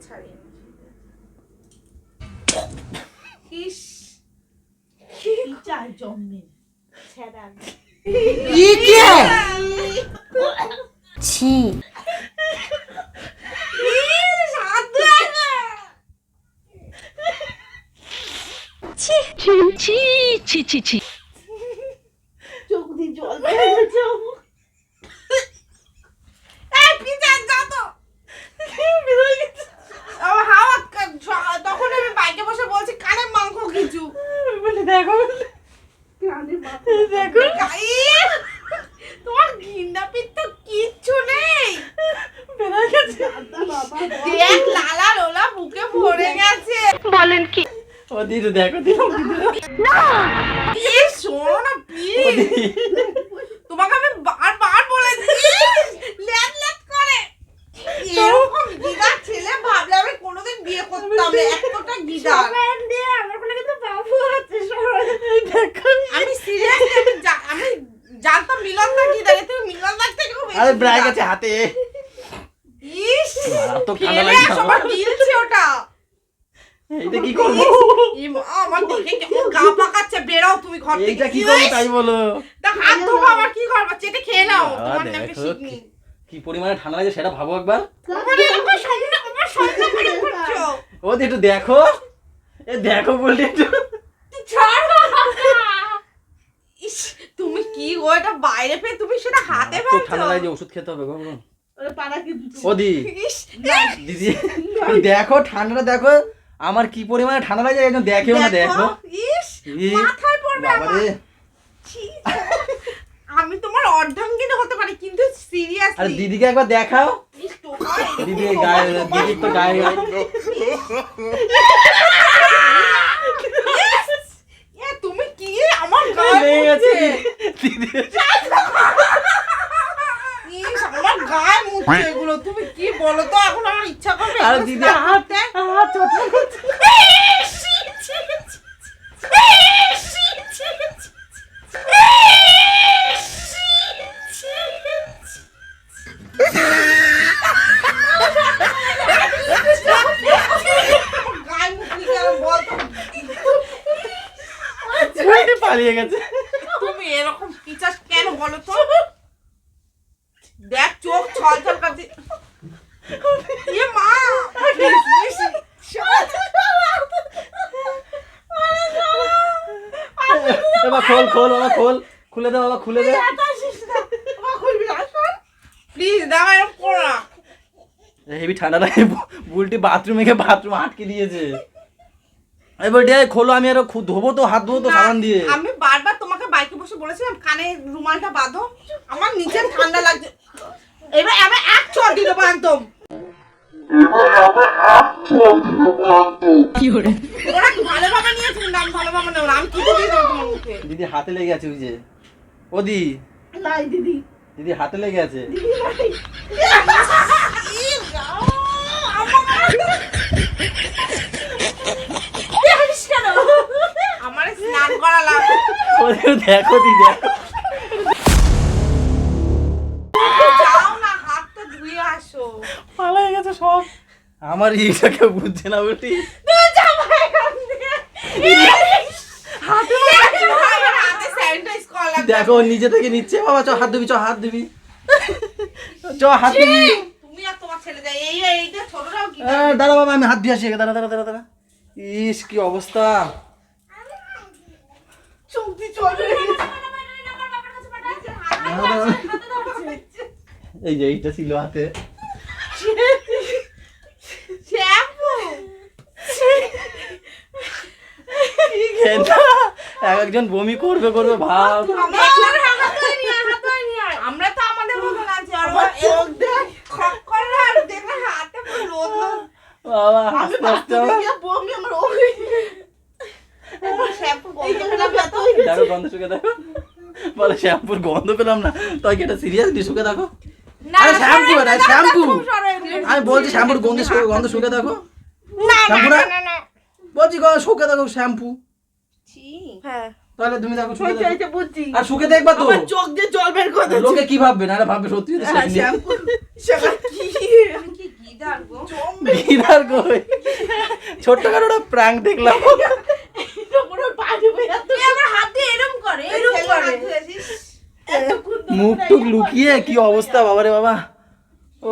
ছাড়িয়ে ইস কি চাই জন্মে ছেড়া ছি চোখ দিয়ে জল বেরিয়ে গেছে তখন আমি বাইকে বসে বলছি কানে মাংস কিছু বলে দেখো দেখো তোমার ঘিন্না পিত্ত কিচ্ছু নেই বেরিয়ে গেছে দেখ লালা লোলা বুকে ভরে গেছে বলেন কি ও দিদি দেখো দিদি প্লিজ শোনো না প্লিজ তোমাকে আমি বারবার বলে দিচ্ছি ল্যাদ ল্যাদ করে এরকম গিদার ছেলে ভাবলে আমি কোনোদিন বিয়ে করতাম না এতটা গিদার আমার বলে কিন্তু বাবু আছে দেখো আমি সিরিয়াসলি আমি জানতাম মিলন দা গিদার তুমি মিলন দার থেকে আরে ব্রাইক আছে হাতে ইস মারাত্মক ঠান্ডা ফেলে লাগছে সবার গিলছে ওটা এইটা কি করবো আমার দেখে কেমন গা পাকাচ্ছে বেরাও তুমি ঘর থেকে এইটা কি করবো তাই বলো তা হাত ধোবো আবার কি করবো চেটে খেয়ে নাও তোমার নাকি দেখো শিখনি কি পরিমাণে ঠান্ডা লাগে সেটা ভাবো একবার আমার সামনে করে করছো ও দি একটু দেখো এ দেখো বললি একটু ছাড়ো ইস তুমি কি গো এটা বাইরে পেয়ে তুমি সেটা হাতে তো ফেলছো ঠান্ডা লাগে যে ওষুধ খেতে হবে গো ওরে পাড়া কি ও দি ইস দিদি একটু দেখো ঠান্ডাটা দেখো আমার কি পরিমাণে ঠান্ডা লাগে একদম দেখেও না দেখো ইস ইস, মাথায় পড়বে আমার বাবারে ছি, আমি তোমার অর্ধাঙ্গিনী হতে পারি কিন্তু আরে সিরিয়াসলি দিদিকে একবার দেখাও দিদি গায়ে দিদির তো গায়ে তুমি কি আমার গায়ে লেগে গেছে মুছছে। দিদি ইস, আমার গায়ে মুছছে এগুলো তুমি কি বলো তো এখন আমার ইচ্ছা করবে আরে এগুলো দিদি, স্নান করতে। ছি, ছি, ছি, ছি, ছি, গায়ে মুছলি কেন বলতো পালিয়ে গেছে তুমি এরকম পিচাস কেন বলো তো দেখ চোখ ছলছল করছে এ মা এবার খোল খোল বাবা খোল খুলে দে বাবা খুলে দে প্লিজ দাও এরকম করো না হেভি ঠান্ডা লাগে বুলটি বাথরুমে গিয়ে বাথরুম আটকে দিয়েছে এবার ডে খোলো আমি আরো ধোবো তো হাত ধোবো তো সাবান দিয়ে আমি বারবার তোমাকে বাইকে বসে বলেছিলাম কানে রুমালটা বাঁধো আমার নিচে ঠান্ডা লাগছে এবার আমি এক চট দিল একদম ওরা ভালোভাবে নিয়েছিল না আমি ভালোভাবে নেব না আমি কি দিয়ে দেবো তোমার মুখে দিদি হাতে লেগে আছে ওই যে ও দি লাই দিদি দিদি হাতে লেগে আছে আমার স্নান করা লাগবে ও দেখো দি দেখো যাও না হাতটা ধুয়ে আসো পালিয়ে গেছে সব আমার এইটা কেউ বুঝছে না বুলটি তুমি যাও এখান থেকে হাতে হাতে স্যানিটাইজ করা লাগবে দেখো ও নিজে থেকে নিচ্ছে বাবা চ হাত ধুবি চ হাত ধুবি চ হাত ধুবি তুমি আর তোমার ছেলে যাই এইটা ছোটটাও কি দাঁড়া বাবা আমি হাত দিয়ে আসি দাঁড়া দাঁড়া দাঁড়া দাঁড়া ইস কি অবস্থা চোখটি চলে এই যে এইটা ছিল হাতে শ্যাম্পু একজন বমি করবে করবে ভাব আমরা তো আমাদের মতন আছি আর ওর চোখ দেখ খক করে আর দেখে হাতে পুরো রোদ বাবা আমি হাসতে হাসতে বাথরুমে আমার গিয়ে বমি আমার ওই শ্যাম্পু গন্ধ এইখানে ব্যথা হয়ে গেছে দেখো গন্ধ শুকে দেখো বলে শ্যাম্পুর গন্ধ পেলাম না তাই কি এটা সিরিয়াসলি শুকে দেখো আরে শ্যাম্পু এটা শ্যাম্পু আমি বলছি শ্যাম্পুর গন্ধ শুকে দেখো শ্যাম্পু না বলছি শুকে দেখো শ্যাম্পু হ্যাঁ তাহলে তুমি দেখো শুকে দেখো এইটা বুঝছি আর শুকে দেখবা তো আমার চোখ দিয়ে জল বের করে দিচ্ছে লোকে কি ভাববে না ভাববে সত্যি শ্যাম্পু সেটা কি আমি কি বিদার কই ছোট্ট কারো একটা প্র্যাঙ্ক দেখলাম পুরো পানি বের তুই আমার হাত দিয়ে এরম করে মুখ টুক লুকিয়ে কি অবস্থা বাবারে বাবা ও